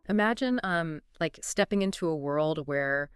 Imagine like stepping into a world where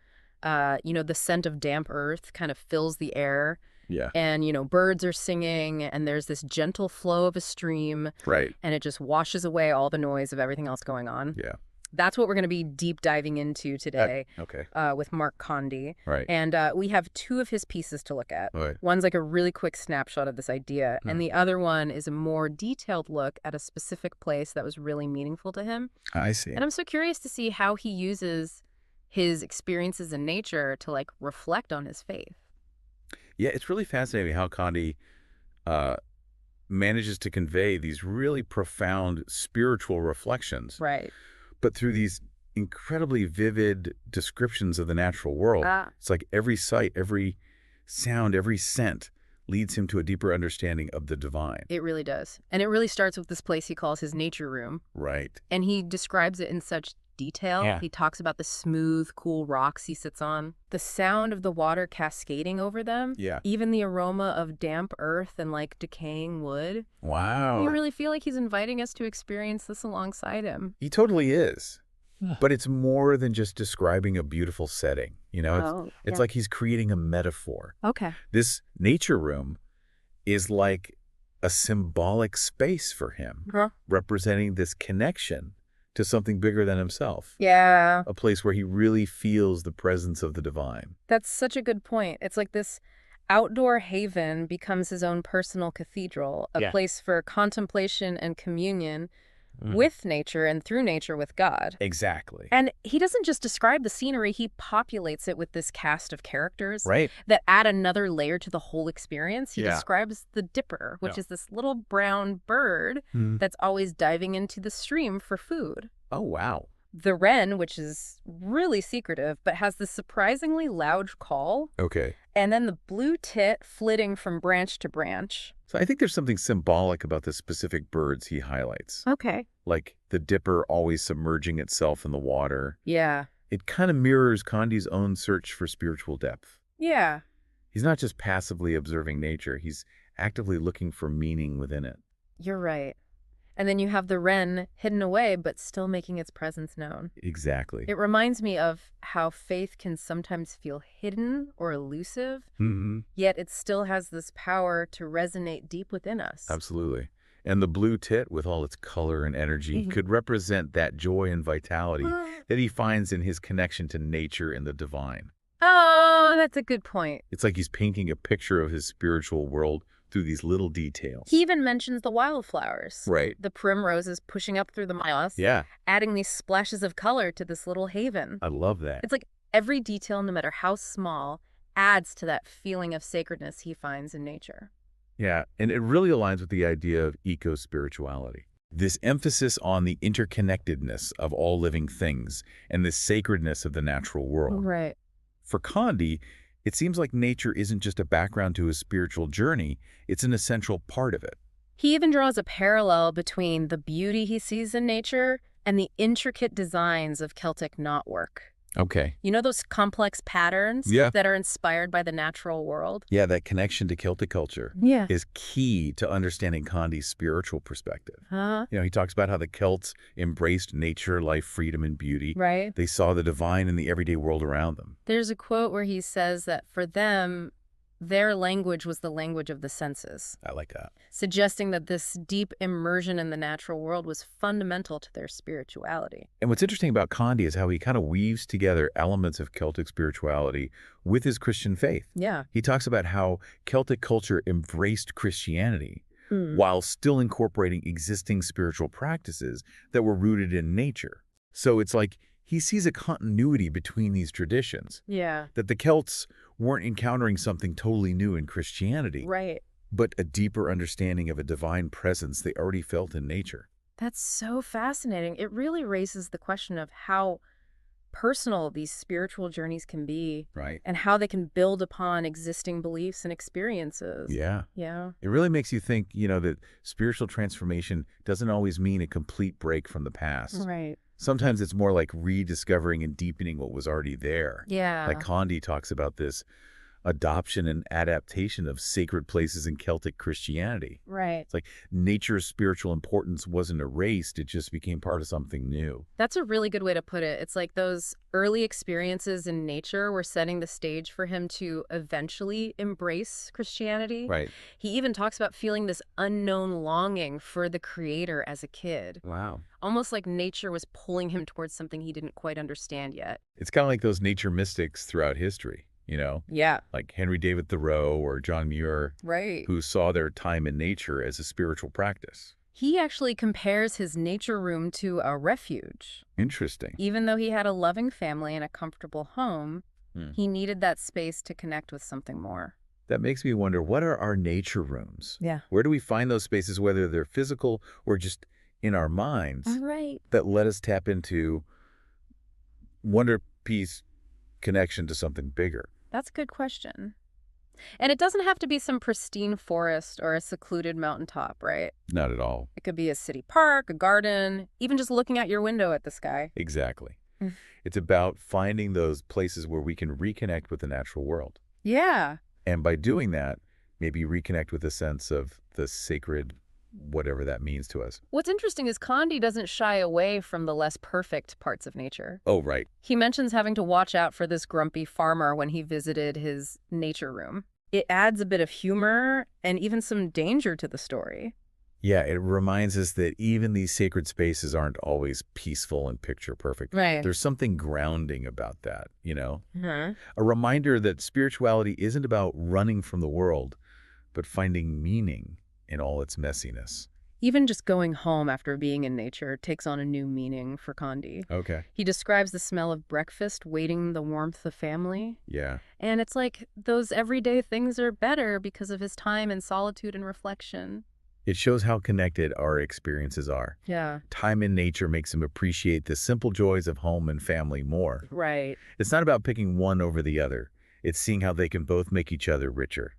the scent of damp earth kind of fills the air Yeah. and birds are singing and there's this gentle flow of a stream Right. and it just washes away all the noise of everything else going on. Yeah. That's what we're going to be deep diving into today Okay. with Mark Condy. Right. And we have two of his pieces to look at. Right. One's like a really quick snapshot of this idea, Hmm. and the other one is a more detailed look at a specific place that was really meaningful to him. I see. And I'm so curious to see how he uses his experiences in nature to like reflect on his faith. Yeah, it's really fascinating how Condy uh, manages to convey these really profound spiritual reflections, Right. but through these incredibly vivid descriptions of the natural world. Ah, It's like every sight, every sound, every scent leads him to a deeper understanding of the divine. it really does. And it really starts with this place he calls his nature room. Right. And he describes it in such detail. Yeah. He talks about the smooth, cool rocks he sits on, the sound of the water cascading over them, Yeah. even the aroma of damp earth and like decaying wood. Wow. You really feel like he's inviting us to experience this alongside him. He totally is. Ugh. But it's more than just describing a beautiful setting. It's Yeah. like he's creating a metaphor. Okay. This nature room is like a symbolic space for him, Huh? representing this connection to something bigger than himself, Yeah. a place where he really feels the presence of the divine. That's such a good point. It's like this outdoor haven becomes his own personal cathedral, a Yeah. place for contemplation and communion Mhm. with nature and through nature with God. Exactly. And he doesn't just describe the scenery, he populates it with this cast of characters Right? that add another layer to the whole experience. He Yeah. describes the dipper, which Yeah. is this little brown bird Hmm. that's always diving into the stream for food. Oh, wow. The wren, which is really secretive, but has this surprisingly loud call. Okay. And then the blue tit flitting from branch to branch. So I think there's something symbolic about the specific birds he highlights, Okay. like the dipper always submerging itself in the water. Yeah. It kind of mirrors Condy's own search for spiritual depth. Yeah. He's not just passively observing nature, he's actively looking for meaning within it. You're right. And then you have the wren hidden away, but still making its presence known. Exactly. It reminds me of how faith can sometimes feel hidden or elusive, Hmm. yet it still has this power to resonate deep within us. Absolutely. And the blue tit, with all its color and energy, Mhm. could represent that joy and vitality that he finds in his connection to nature and the divine. Oh, that's a good point. It's like he's painting a picture of his spiritual world through these little details. He even mentions the wildflowers. Right. The primroses pushing up through the moss, Yeah, adding these splashes of color to this little haven. I love that. It's like every detail, no matter how small, adds to that feeling of sacredness he finds in nature. Yeah, and it really aligns with the idea of eco-spirituality. This emphasis on the interconnectedness of all living things and the sacredness of the natural world. Right. For Condy, it seems like nature isn't just a background to his spiritual journey, it's an essential part of it. He even draws a parallel between the beauty he sees in nature and the intricate designs of Celtic knotwork. Okay. You know those complex patterns Yeah. that are inspired by the natural world? Yeah, that connection to Celtic culture Yeah. is key to understanding Condy's spiritual perspective. Huh? He talks about how the Celts embraced nature, life, freedom, and beauty. Right. They saw the divine in the everyday world around them. There's a quote where he says that for them, their language was the language of the senses, I like that. suggesting that this deep immersion in the natural world was fundamental to their spirituality. And what's interesting about Condy is how he kind of weaves together elements of Celtic spirituality with his Christian faith. Yeah. He talks about how Celtic culture embraced Christianity Hmm. while still incorporating existing spiritual practices that were rooted in nature. So it's like he sees a continuity between these traditions, Yeah. that the Celts weren't encountering something totally new in Christianity, Right. but a deeper understanding of a divine presence they already felt in nature. That's so fascinating. It really raises the question of how personal these spiritual journeys can be Right. and how they can build upon existing beliefs and experiences. Yeah. Yeah. It really makes you think, that spiritual transformation doesn't always mean a complete break from the past. Right. Sometimes it's more like rediscovering and deepening what was already there. Yeah. Like Condy talks about this adoption and adaptation of sacred places in Celtic Christianity. Right. It's like nature's spiritual importance wasn't erased, it just became part of something new. That's a really good way to put it. It's like those early experiences in nature were setting the stage for him to eventually embrace Christianity. Right. He even talks about feeling this unknown longing for the Creator as a kid, Wow. almost like nature was pulling him towards something he didn't quite understand yet. It's kind of like those nature mystics throughout history, Yeah. like Henry David Thoreau or John Muir, Right. who saw their time in nature as a spiritual practice. He actually compares his nature room to a refuge. Interesting. Even though he had a loving family and a comfortable home, Hmm. he needed that space to connect with something more. That makes me wonder, what are our nature rooms? Yeah. Where do we find those spaces, whether they're physical or just in our minds, Right. that let us tap into wonder, peace, connection to something bigger? That's a good question. And it doesn't have to be some pristine forest or a secluded mountaintop, right? Not at all. It could be a city park, a garden, even just looking out your window at the sky. Exactly. Mm. It's about finding those places where we can reconnect with the natural world. Yeah. And by doing that, maybe reconnect with a sense of the sacred, whatever that means to us. What's interesting is Condy doesn't shy away from the less perfect parts of nature. Oh, right. He mentions having to watch out for this grumpy farmer when he visited his nature room. It adds a bit of humor and even some danger to the story. Yeah, it reminds us that even these sacred spaces aren't always peaceful and picture perfect. Right. There's something grounding about that, Uh-huh. A reminder that spirituality isn't about running from the world, but finding meaning in all its messiness. Even just going home after being in nature takes on a new meaning for Condy. Okay. He describes the smell of breakfast, waiting the warmth of family. Yeah. And it's like those everyday things are better because of his time in solitude and reflection. It shows how connected our experiences are. Yeah. Time in nature makes him appreciate the simple joys of home and family more. Right. It's not about picking one over the other. It's seeing how they can both make each other richer.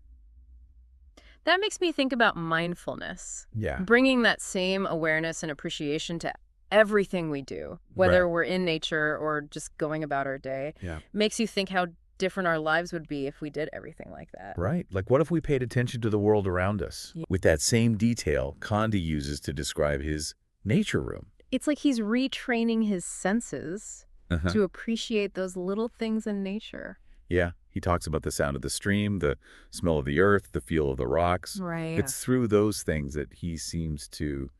That makes me think about mindfulness. Yeah. Bringing that same awareness and appreciation to everything we do, whether Right. we're in nature or just going about our day, Yeah. makes you think how different our lives would be if we did everything like that. Right. Like, what if we paid attention to the world around us? Yeah. With that same detail Condy uses to describe his nature room. It's like he's retraining his senses Uh-huh. to appreciate those little things in nature. Yeah. He talks about the sound of the stream, the smell of the earth, the feel of the rocks. Right. It's through those things that he seems to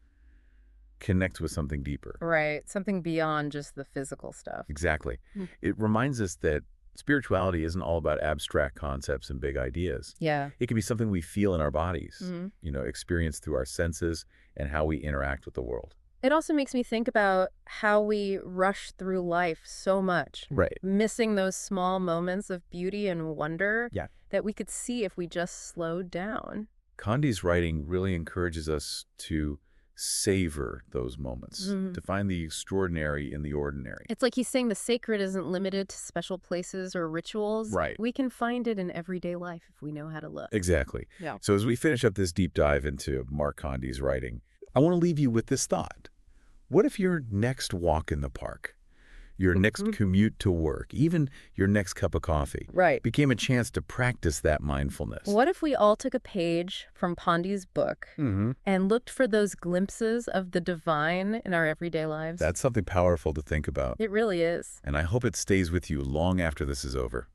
connect with something deeper. Right. Something beyond just the physical stuff. Exactly. Mm. It reminds us that spirituality isn't all about abstract concepts and big ideas. Yeah. It can be something we feel in our bodies, Mhm. experience through our senses and how we interact with the world. It also makes me think about how we rush through life so much, Right. missing those small moments of beauty and wonder Yeah. that we could see if we just slowed down. Condy's writing really encourages us to savor those moments, Mhm. to find the extraordinary in the ordinary. It's like he's saying the sacred isn't limited to special places or rituals. Right. We can find it in everyday life if we know how to look. Exactly. Yeah. So as we finish up this deep dive into Mark Condy's writing, I want to leave you with this thought. What if your next walk in the park, your next commute to work, even your next cup of coffee, Right. became a chance to practice that mindfulness? What if we all took a page from Condy's book Mm-hmm. and looked for those glimpses of the divine in our everyday lives? That's something powerful to think about, It really is. and I hope it stays with you long after this is over.